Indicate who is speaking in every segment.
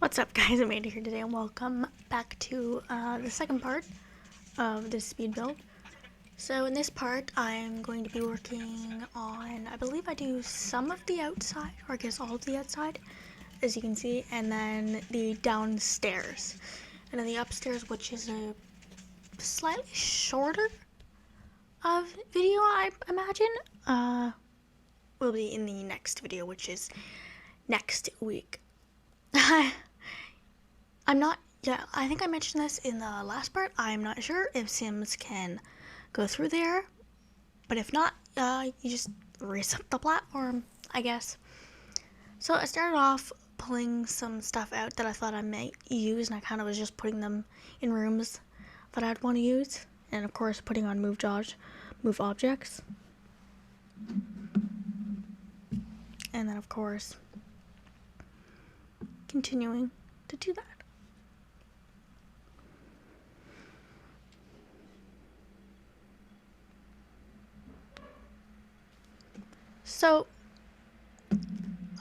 Speaker 1: What's up, guys? Amanda here today, and welcome back to the second part of this speed build. So in this part, I'm going to be working on, I believe I do some of the outside, or I guess all of the outside, as you can see, and then the downstairs. And then the upstairs, which is a slightly shorter of video, I imagine, will be in the next video, which is next week. I think I mentioned this in the last part. I'm not sure if Sims can go through there, but if not, you just reset the platform, I guess. So I started off pulling some stuff out that I thought I might use, and I kind of was just putting them in rooms that I'd want to use, and of course putting on move objects. And then of course continuing to do that. So,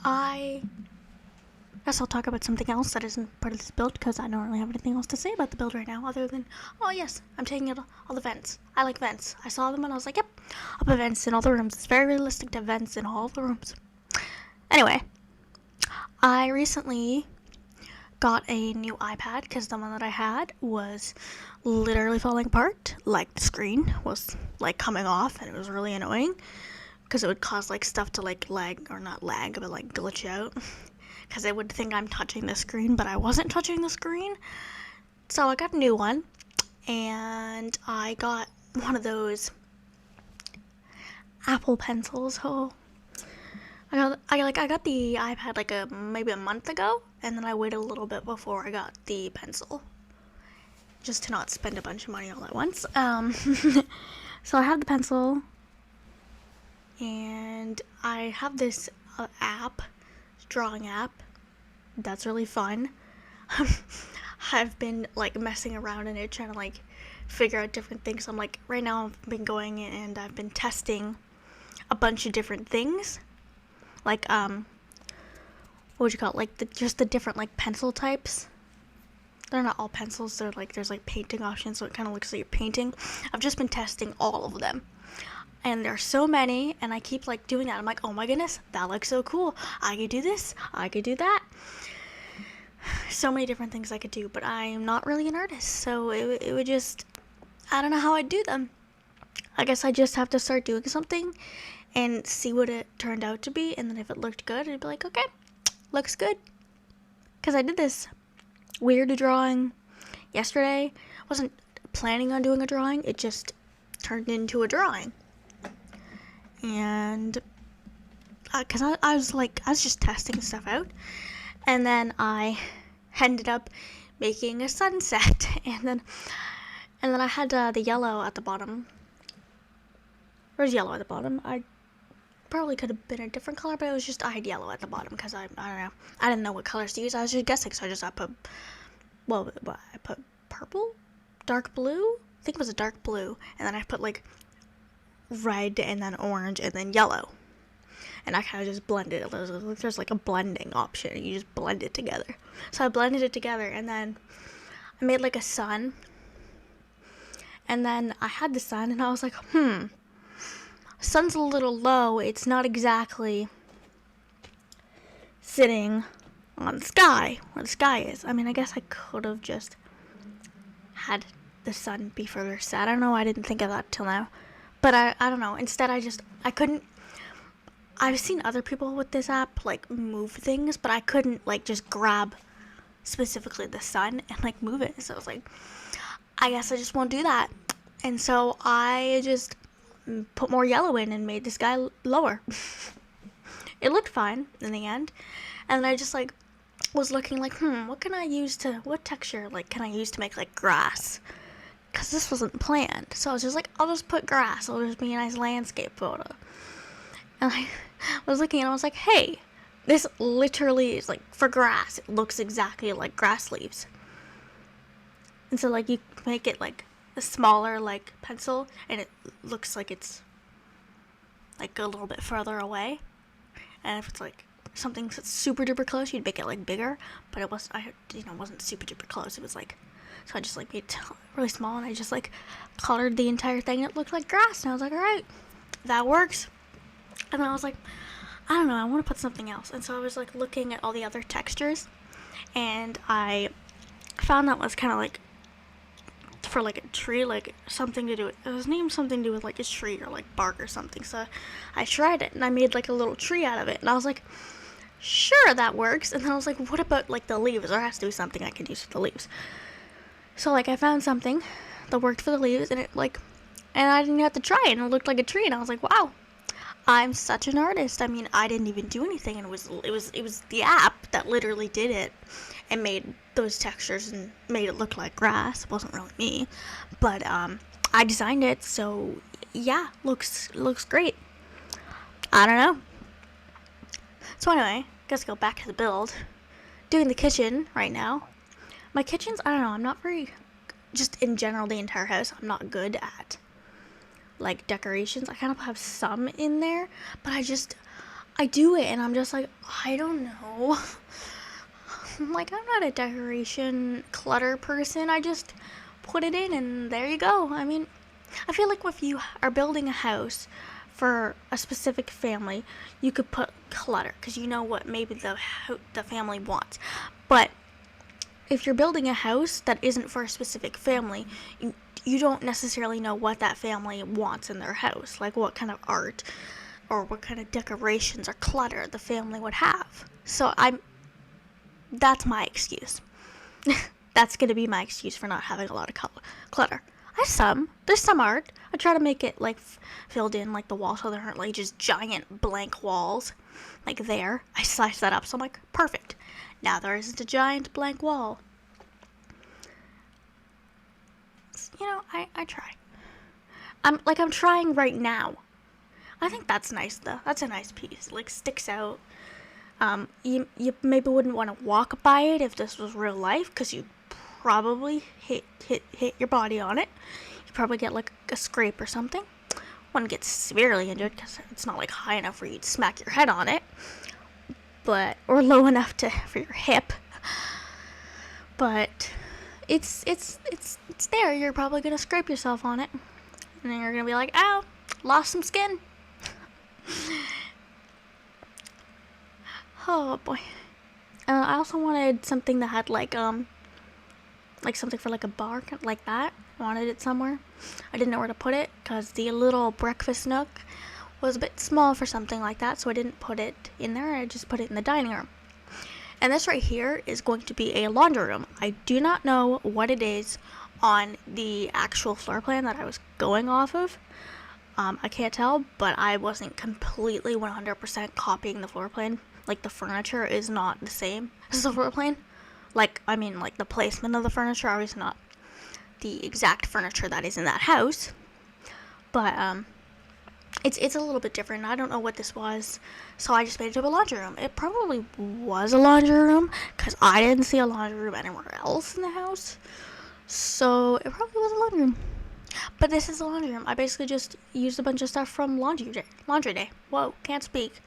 Speaker 1: I guess I'll talk about something else that isn't part of this build, because I don't really have anything else to say about the build right now, other than, oh yes, I'm taking out all the vents. I like vents. I saw them and I was like, yep, I'll put vents in all the rooms. It's very realistic to have vents in all the rooms. Anyway, I recently got a new iPad, because the one that I had was literally falling apart. Like, the screen was, like, coming off, and it was really annoying. Because it would cause like stuff to like lag, or not lag, but like glitch out, because I would think I'm touching the screen, but I wasn't touching the screen. So I got a new one, and I got one of those Apple pencils. Oh, I got the iPad like maybe a month ago, and then I waited a little bit before I got the pencil, just to not spend a bunch of money all at once. So I have the pencil. And I have this drawing app, that's really fun. I've been like messing around in it, trying to like figure out different things. I'm like, right now I've been going and I've been testing a bunch of different things. Like, what would you call it? Like just the different like pencil types. They're not all pencils, they're like, there's like painting options, so it kind of looks like you're painting. I've just been testing all of them. And there's so many, and I keep like doing that. I'm like, oh my goodness, that looks so cool. I could do this, I could do that. So many different things I could do, but I'm not really an artist, so it would just, I don't know how I'd do them. I guess I just have to start doing something and see what it turned out to be, and then if it looked good, I'd be like, okay, looks good. Because I did this weird drawing yesterday. I wasn't planning on doing a drawing, it just turned into a drawing. And because I was just testing stuff out, and then I ended up making a sunset, and then I had the yellow at the bottom. Where's yellow at the bottom? I probably could have been a different color, but it was just I had yellow at the bottom because I don't know, I didn't know what colors to use. I was just guessing, so I put purple, dark blue. I think it was a dark blue, and then I put like red, and then orange, and then yellow, and I kind of just blended it. There's like a blending option, and you just blend it together. So I blended it together, and then I made like a sun, and then I had the sun, and I was like, sun's a little low. It's not exactly sitting on the sky where the sky is. I mean, I guess I could have just had the sun be further set. I don't know, I didn't think of that till now. But I don't know, instead I couldn't, I've seen other people with this app, like, move things, but I couldn't, like, just grab specifically the sun and, like, move it. So I was like, I guess I just won't do that. And so I just put more yellow in and made this guy lower. It looked fine in the end. And then I just, like, was looking like, what texture, like, can I use to make, like, grass? Because this wasn't planned. So I was just like, I'll just put grass. It'll just be a nice landscape photo. And I was looking and I was like, hey, this literally is like for grass. It looks exactly like grass leaves. And so like you make it like a smaller like pencil, and it looks like it's like a little bit further away. And if it's like something super duper close, you'd make it like bigger, but it wasn't super duper close. It was like, so I just like made it really small, and I just like colored the entire thing. It looked like grass, and I was like, all right, that works. And then I was like, I don't know, I want to put something else. And so I was like looking at all the other textures, and I found that was kind of like for like a tree, like something to do with, it was named something to do with like a tree or like bark or something. So I tried it, and I made like a little tree out of it, and I was like, sure, that works. And then I was like, what about like the leaves? There has to be something I can use for the leaves. So like I found something that worked for the leaves, and I didn't have to try it, and it looked like a tree, and I was like, wow, I'm such an artist. I mean, I didn't even do anything, and it was the app that literally did it and made those textures and made it look like grass. It wasn't really me, but I designed it, so yeah, looks great. I don't know. So anyway, guess go back to the build. Doing the kitchen right now. My kitchen's, I don't know, I'm not very, just in general, the entire house, I'm not good at like decorations. I kind of have some in there, but I do it, and I'm just like, I don't know. Like, I'm not a decoration clutter person. I just put it in, and there you go. I mean, I feel like if you are building a house for a specific family, you could put clutter, because you know what maybe the family wants. But if you're building a house that isn't for a specific family, you don't necessarily know what that family wants in their house, like what kind of art or what kind of decorations or clutter the family would have. So that's my excuse. That's gonna be my excuse for not having a lot of clutter. There's some art. I try to make it like filled in, like the walls, so there aren't like just giant blank walls like there. I sliced that up, so I'm like, perfect. Now there isn't a giant blank wall. You know, I try. I'm trying right now. I think that's nice though. That's a nice piece. It, like, sticks out. You maybe wouldn't want to walk by it if this was real life, because you'd probably hit your body on it. You'd probably get like a scrape or something. Wouldn't get severely injured because it's not like high enough for you to smack your head on it, or low enough for your hip. But it's there. You're probably gonna scrape yourself on it, and then you're gonna be like, ow, lost some skin. Oh boy. I also wanted something that had like something for like a bar, like that. I wanted it somewhere. I didn't know where to put it because the little breakfast nook was a bit small for something like that, so I didn't put it in there. I just put it in the dining room. And this right here is going to be a laundry room. I do not know what it is on the actual floor plan that I was going off of. I can't tell, but I wasn't completely 100% copying the floor plan. Like, the furniture is not the same as the floor plan. Like, I mean, like, the placement of the furniture is not the exact furniture that is in that house. But, it's a little bit different. I don't know what this was, so I just made it into a laundry room. It probably was a laundry room, because I didn't see a laundry room anywhere else in the house. So, it probably was a laundry room. But this is a laundry room. I basically just used a bunch of stuff from laundry day. Whoa, can't speak.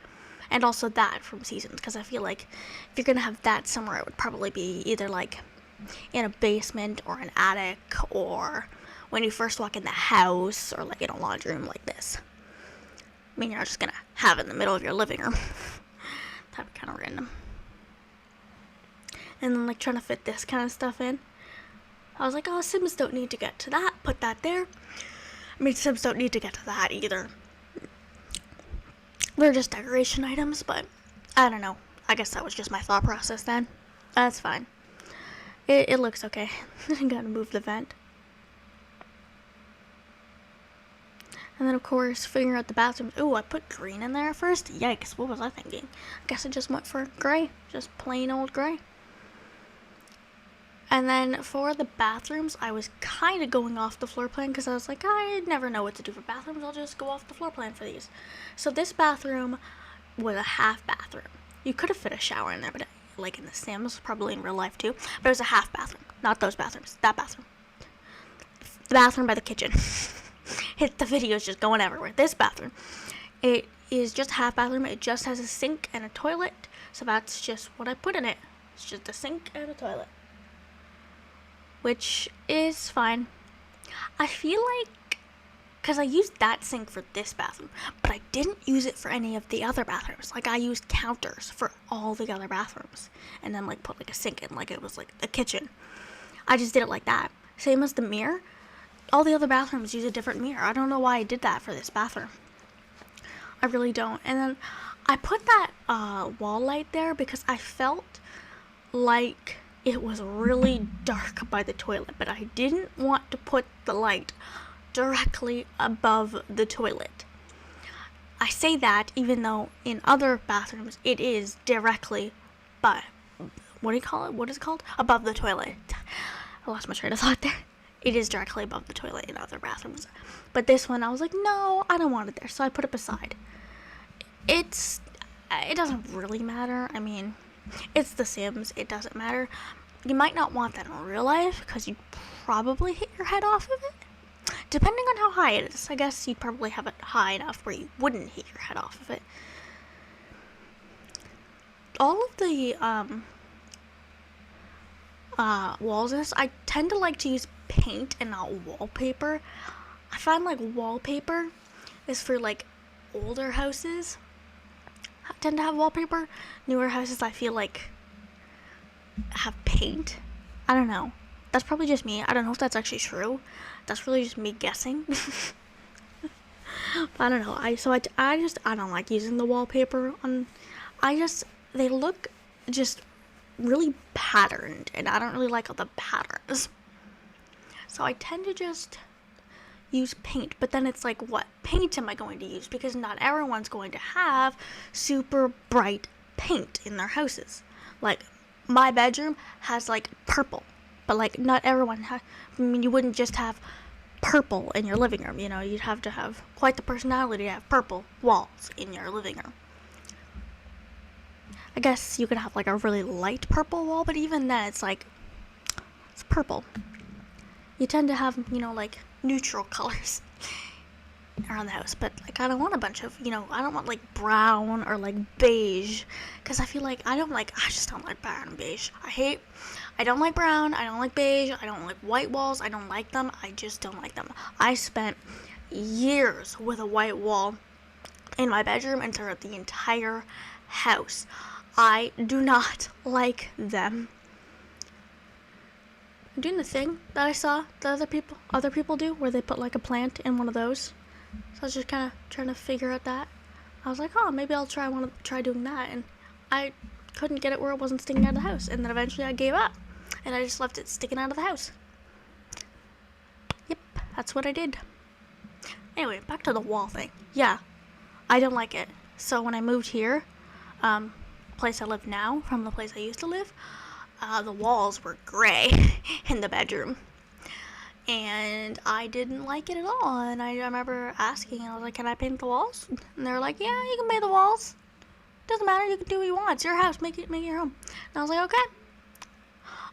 Speaker 1: And also that from Seasons, because I feel like if you're going to have that somewhere, it would probably be either like in a basement or an attic, or when you first walk in the house, or like in a laundry room like this. I mean, you're not just going to have it in the middle of your living room. That'd be kind of random. And then like trying to fit this kind of stuff in. I was like, oh, Sims don't need to get to that. Put that there. I mean, Sims don't need to get to that either. They're just decoration items, but I don't know. I guess that was just my thought process then. That's fine. It looks okay. I gotta move the vent. And then, of course, figuring out the bathrooms. Ooh, I put green in there at first? Yikes, what was I thinking? I guess I just went for gray. Just plain old gray. And then for the bathrooms, I was kind of going off the floor plan because I was like, I never know what to do for bathrooms. I'll just go off the floor plan for these. So this bathroom was a half bathroom. You could have fit a shower in there, but like in The Sims, probably in real life too. But it was a half bathroom, not those bathrooms. That bathroom. The bathroom by the kitchen. The video's just going everywhere. This bathroom. It is just a half bathroom. It just has a sink and a toilet. So that's just what I put in it. It's just a sink and a toilet, which is fine. I feel like, because I used that sink for this bathroom, but I didn't use it for any of the other bathrooms. Like, I used counters for all the other bathrooms, and then, like, put, like, a sink in, like it was, like, a kitchen. I just did it like that. Same as the mirror. All the other bathrooms use a different mirror. I don't know why I did that for this bathroom. I really don't. And then I put that wall light there because I felt like it was really dark by the toilet, but I didn't want to put the light directly above the toilet. I say that even though in other bathrooms it is directly what is it called? Above the toilet. I lost my train of thought there. It is directly above the toilet in other bathrooms. But this one, I was like, no, I don't want it there. So I put it beside. It doesn't really matter. I mean, it's The Sims. It doesn't matter. You might not want that in real life because you'd probably hit your head off of it. Depending on how high it is. I guess you'd probably have it high enough where you wouldn't hit your head off of it. All of the walls in this, I tend to like to use paint and not wallpaper. I find like wallpaper is for like older houses. I tend to have wallpaper. Newer houses I feel like have paint. I don't know. That's probably just me. I don't know if that's actually true. That's really just me guessing. But I don't know. I don't like using the wallpaper on. They look just really patterned, and I don't really like all the patterns. So I tend to just use paint, but then it's like, what paint am I going to use? Because not everyone's going to have super bright paint in their houses. Like, my bedroom has like purple, but like not everyone you wouldn't just have purple in your living room, you'd have to have quite the personality to have purple walls in your living room. I guess you could have like a really light purple wall, but even then it's purple. You tend to have, like neutral colors around the house, but like I don't want a bunch of, I don't want like brown or like beige, because I feel like I just don't like brown and beige. I don't like brown, I don't like beige, I don't like white walls, I don't like them, I just don't like them. I spent years with a white wall in my bedroom and throughout the entire house. I do not like them. I'm doing the thing that I saw the other people do, where they put like a plant in one of those. So I was just kind of trying to figure out that. I was like, oh, maybe I'll try doing that, and I couldn't get it where it wasn't sticking out of the house, and then eventually I gave up, and I just left it sticking out of the house. Yep, that's what I did. Anyway, back to the wall thing. Yeah, I don't like it. So when I moved here, place I live now from the place I used to live, the walls were gray in the bedroom, and I didn't like it at all. And I remember asking, I was like, can I paint the walls? And they were like, yeah, you can paint the walls, doesn't matter, you can do what you want, it's your house, make it your home. And I was like, okay,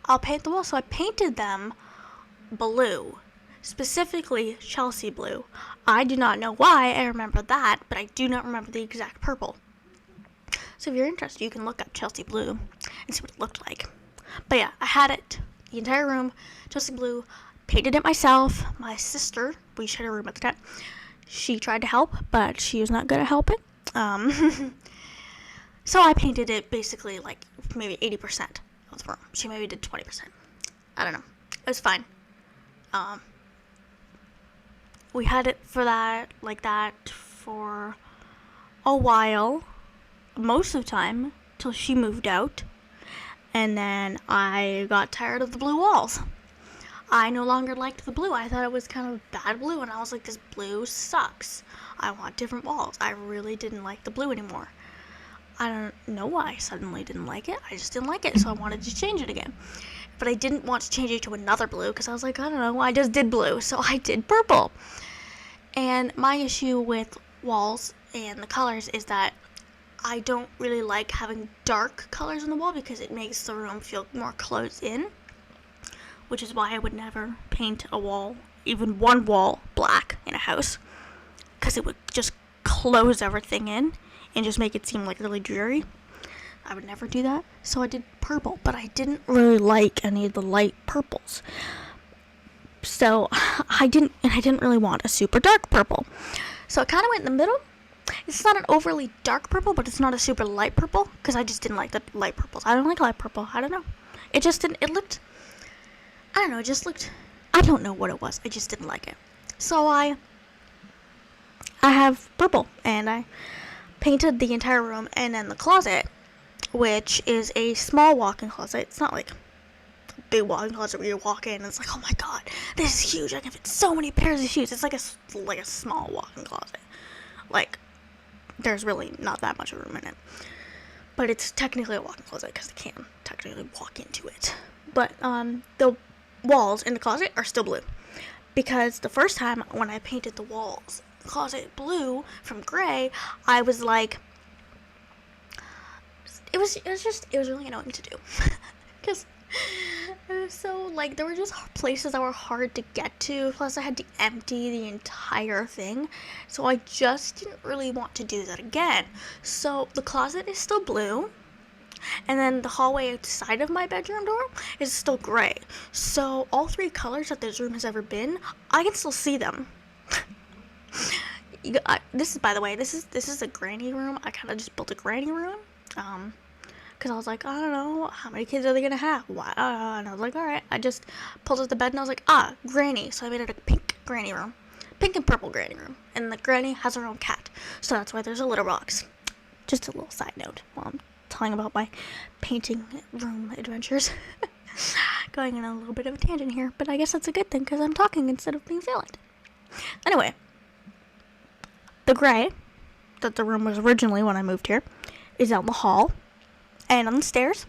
Speaker 1: I'll paint the walls. So I painted them blue, specifically Chelsea blue. I do not know why I remember that, but I do not remember the exact purple. So if you're interested, you can look up Chelsea blue and see what it looked like. But yeah, I had it, the entire room, Chelsea blue, painted it myself. My sister, we shared a room at the time, she tried to help, but she was not good at helping. So I painted it basically like maybe 80% of the room. She maybe did 20%. I don't know. It was fine. We had it for that, like that, for a while. Most of the time, till she moved out, and then I got tired of the blue walls. I no longer liked the blue. I thought it was kind of bad blue, and I was like, this blue sucks. I want different walls. I really didn't like the blue anymore. I don't know why I suddenly didn't like it. I just didn't like it, so I wanted to change it again. But I didn't want to change it to another blue, because I was like, I don't know, I just did blue, so I did purple. And my issue with walls and the colors is that I don't really like having dark colors on the wall because it makes the room feel more closed in, which is why I would never paint a wall, even one wall, black in a house, because it would just close everything in and just make it seem like really dreary. I would never do that. So I did purple, but I didn't really like any of the light purples. So I didn't really want a super dark purple. So it kind of went in the middle. It's not an overly dark purple, but it's not a super light purple, because I just didn't like the light purples. I don't like light purple. I don't know. It just didn't, it looked, I don't know, it just looked, I don't know what it was. I just didn't like it. So I have purple, and I painted the entire room, and then the closet, which is a small walk-in closet. It's not like a big walk-in closet where you walk in and it's like, oh my god, this is huge. I can fit so many pairs of shoes. It's like a small walk-in closet. Like, there's really not that much room in it. But it's technically a walk-in closet because I can technically walk into it. But the walls in the closet are still blue. Because the first time when I painted the walls, closet blue from gray, I was like, it was really annoying to do. Because it was so, like, there were just places that were hard to get to, plus I had to empty the entire thing, so I just didn't really want to do that again. So the closet is still blue, and then the hallway outside of my bedroom door is still gray. So all three colors that this room has ever been, I can still see them. This is, by the way, this is a granny room. I kind of just built a granny room, because I was like, I don't know, how many kids are they gonna have? Why? And I was like, alright. I just pulled out the bed and I was like, granny. So I made it a pink granny room. Pink and purple granny room. And the granny has her own cat. So that's why there's a litter box. Just a little side note while I'm telling about my painting room adventures. Going on a little bit of a tangent here, but I guess that's a good thing because I'm talking instead of being silent. Anyway, the gray that the room was originally when I moved here is out in the hall and on the stairs,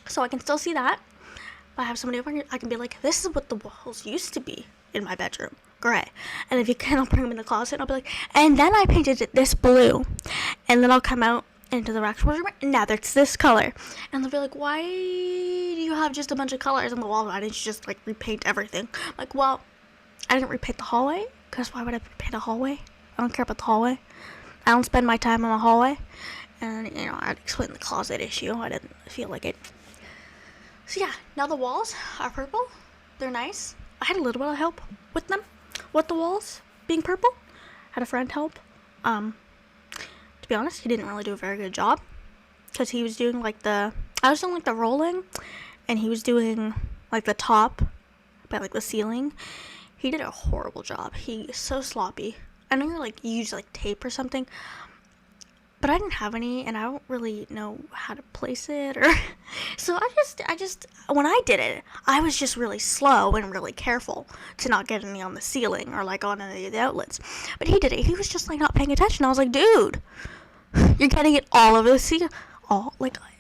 Speaker 1: so I can still see that. If I have somebody over here, I can be like, this is what the walls used to be in my bedroom, gray. And if you can, I'll bring them in the closet and I'll be like, and then I painted it this blue, and then I'll come out into the actual room, and now it's this color. And they'll be like, why do you have just a bunch of colors on the wall? Why didn't you just, like, repaint everything? Like, well, I didn't repaint the hallway, because why would I repaint a hallway? I don't care about the hallway. I don't spend my time in the hallway. And, you know, I'd explain the closet issue. I didn't feel like it. So, yeah, now the walls are purple. They're nice. I had a little bit of help with them, with the walls being purple. Had a friend help. To be honest, he didn't really do a very good job. Because he was doing, like, I was doing, like, the rolling. And he was doing, like, the top. But, like, the ceiling. He did a horrible job. He is so sloppy. I know you're, like, you use, like, tape or something. But I didn't have any, and I don't really know how to place it, or, so I just, when I did it, I was just really slow and really careful to not get any on the ceiling, or, like, on any of the outlets. But he did it, he was just, like, not paying attention. I was like, dude, you're getting it all over the ceiling,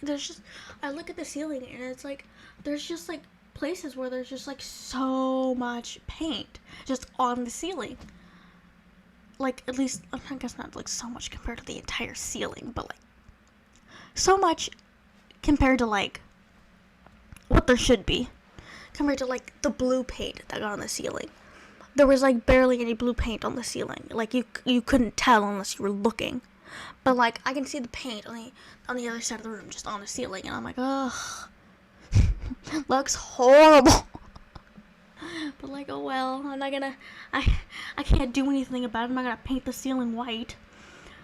Speaker 1: there's just, I look at the ceiling, and it's, like, there's just, like, places where there's just, like, so much paint, just on the ceiling. Like, at least, I guess not, like, so much compared to the entire ceiling, but, like, so much compared to, like, what there should be, compared to, like, the blue paint that got on the ceiling. There was, like, barely any blue paint on the ceiling. Like, you couldn't tell unless you were looking. But, like, I can see the paint on the other side of the room, just on the ceiling, and I'm like, ugh, looks horrible. But, like, oh well, I'm not gonna, I can't do anything about it. I'm not gonna paint the ceiling white.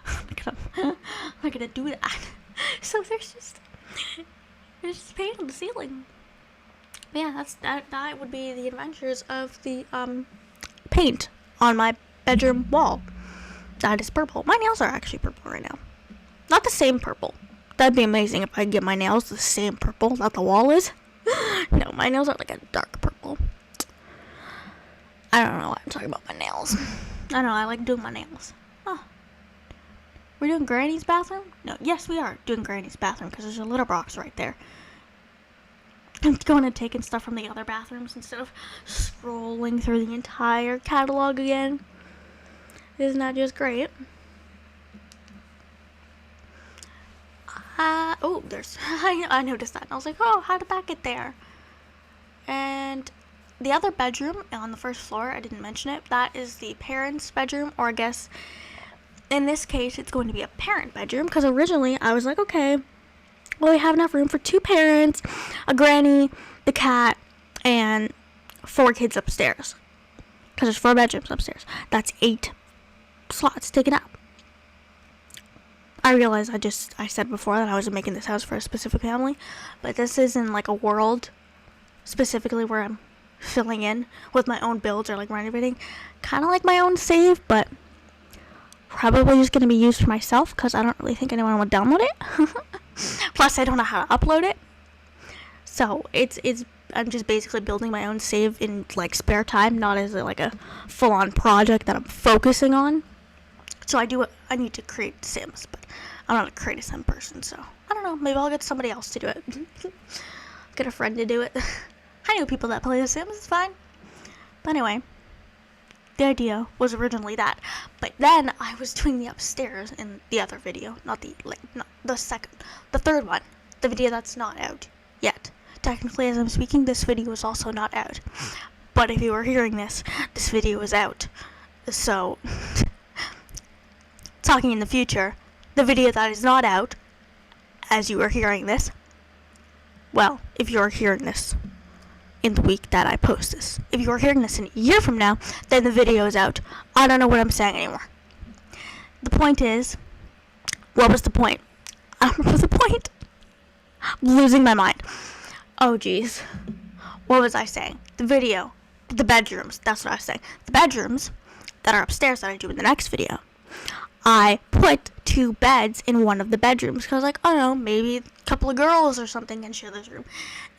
Speaker 1: I'm not gonna do that. So there's just paint on the ceiling. But yeah, that would be the adventures of the paint on my bedroom wall. That is purple. My nails are actually purple right now. Not the same purple. That'd be amazing if I could get my nails the same purple that the wall is. No, my nails are like a dark purple. I don't know why I'm talking about my nails. I don't know, I like doing my nails. Oh. We're doing Granny's bathroom? No, yes we are doing Granny's bathroom because there's a litter box right there. I'm going and taking stuff from the other bathrooms instead of scrolling through the entire catalog again. Isn't that just great? I noticed that and I was like, oh, how did that get there? And the other bedroom on the first floor, I didn't mention it, that is the parents' bedroom, or I guess in this case it's going to be a parent bedroom, because originally I was like, okay, well, we have enough room for 2 parents, a granny, the cat, and 4 kids upstairs. Because there's 4 bedrooms upstairs. That's 8 slots taken up. I realize I said before that I wasn't making this house for a specific family, but this isn't like a world specifically where I'm filling in with my own builds or like renovating. Kind of like my own save, but probably just going to be used for myself because I don't really think anyone will download it. Plus, I don't know how to upload it. So I'm just basically building my own save in like spare time, not as like a full-on project that I'm focusing on. So I need to create Sims, but I'm not a create a Sim person, so I don't know, maybe I'll get somebody else to do it. Get a friend to do it. I know people that play The Sims, it's fine. But anyway, the idea was originally that. But then I was doing the upstairs in the other video, not the third one. The video that's not out yet. Technically, as I'm speaking, this video is also not out. But if you were hearing this video is out. So, talking in the future, the video that is not out, as you are hearing this, well, if you're hearing this in the week that I post this, if you are hearing this in a year from now, then the video is out. I don't know what I'm saying anymore. The point is, what was the point? I don't remember the point. I'm losing my mind. Oh, jeez. What was I saying? The video. The bedrooms. That's what I was saying. The bedrooms that are upstairs that I do in the next video. I put 2 beds in one of the bedrooms because I was like, I don't know, maybe a couple of girls or something can share this room.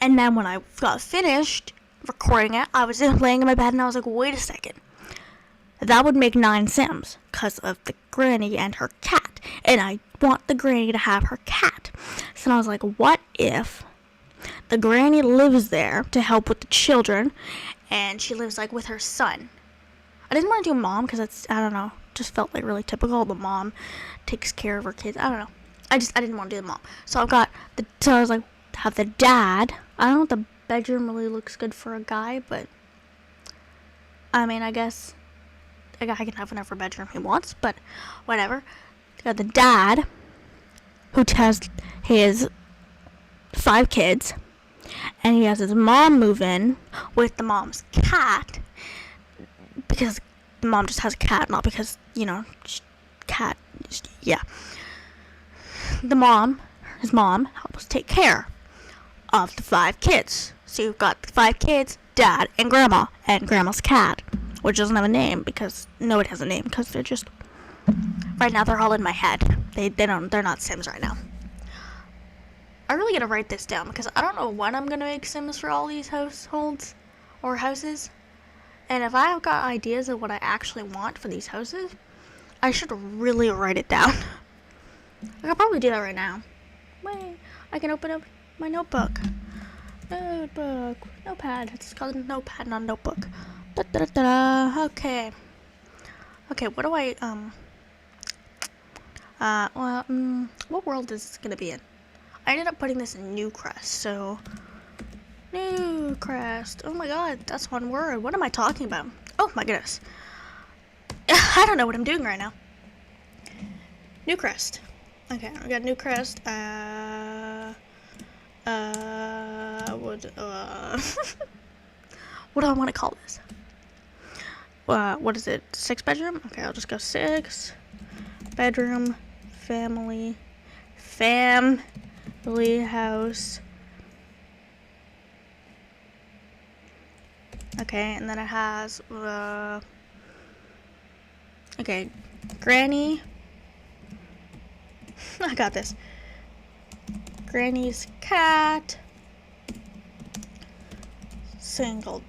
Speaker 1: And then when I got finished recording it, I was laying in my bed and I was like, wait a second. That would make 9 Sims because of the granny and her cat. And I want the granny to have her cat. So I was like, what if the granny lives there to help with the children and she lives like with her son? I didn't want to do mom because that's, I don't know, just felt like really typical. The mom takes care of her kids. I don't know. I didn't want to do the mom. So I was like, have the dad. I don't know if the bedroom really looks good for a guy, but I mean, I guess a guy can have whatever bedroom he wants, but whatever. Got the dad who has his 5 kids, and he has his mom move in with the mom's cat because the mom just has a cat, not because, cat, yeah. His mom helps take care of the 5 kids. So you've got the 5 kids, dad, and grandma's cat, which doesn't have a name because nobody has a name because they're just, right now they're all in my head. They're not Sims right now. I really gotta write this down because I don't know when I'm gonna make Sims for all these households or houses. And if I've got ideas of what I actually want for these houses, I should really write it down. I could probably do that right now. Wait, I can open up my notebook. Notepad. It's called a notepad, not a notebook. Okay. Okay, what do what world is this gonna be in? I ended up putting this in Newcrest, so Newcrest. Oh my god, that's one word. What am I talking about? Oh my goodness. I don't know what I'm doing right now. Newcrest. Okay, we got Newcrest. What do I want to call this? What is it? 6 bedroom? Okay, I'll just go 6 bedroom family house. Okay, and then it has, okay, granny. I got this. Granny's cat. Single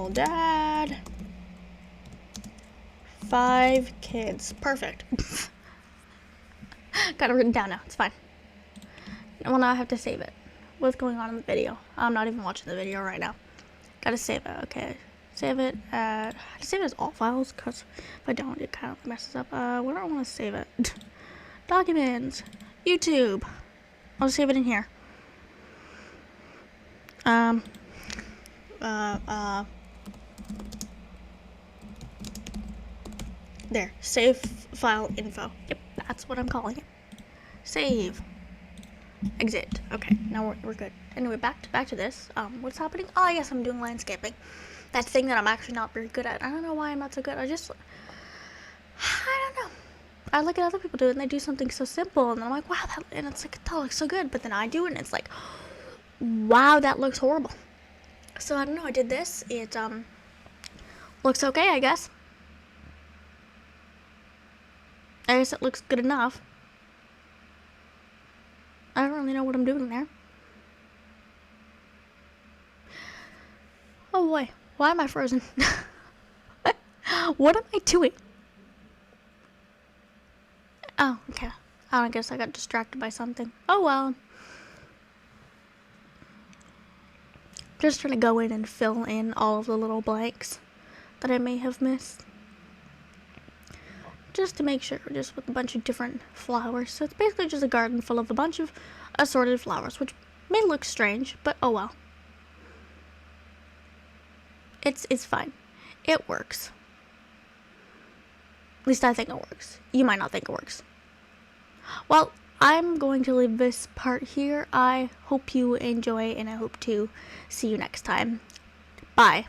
Speaker 1: dad. 5 kids. Perfect. Got it written down now. It's fine. Well, now I have to save it. What's going on in the video? I'm not even watching the video right now. Gotta save it. Okay. Save it at... I save it as all files, because if I don't, it kind of messes up. Where do I want to save it? Documents. YouTube. I'll save it in here. There. Save file info. Yep, that's what I'm calling it. Save. Exit. Okay, now we're good. Anyway, back to this. What's happening? Oh, I guess I'm doing landscaping. That thing that I'm actually not very good at. I don't know why I'm not so good. I don't know. I look at other people do it and they do something so simple and I'm like, wow, and it's like, that looks so good. But then I do it and it's like, wow, that looks horrible. So I don't know, I did this. It looks okay, I guess. I guess it looks good enough. I don't really know what I'm doing there. Oh boy, why am I frozen? What am I doing? Oh, okay. I don't guess I got distracted by something. Oh well. Just trying to go in and fill in all of the little blanks that I may have missed. Just to make sure, just with a bunch of different flowers. So it's basically just a garden full of a bunch of assorted flowers, which may look strange, but oh well. It's fine. It works. At least I think it works. You might not think it works. Well, I'm going to leave this part here. I hope you enjoy, and I hope to see you next time. Bye.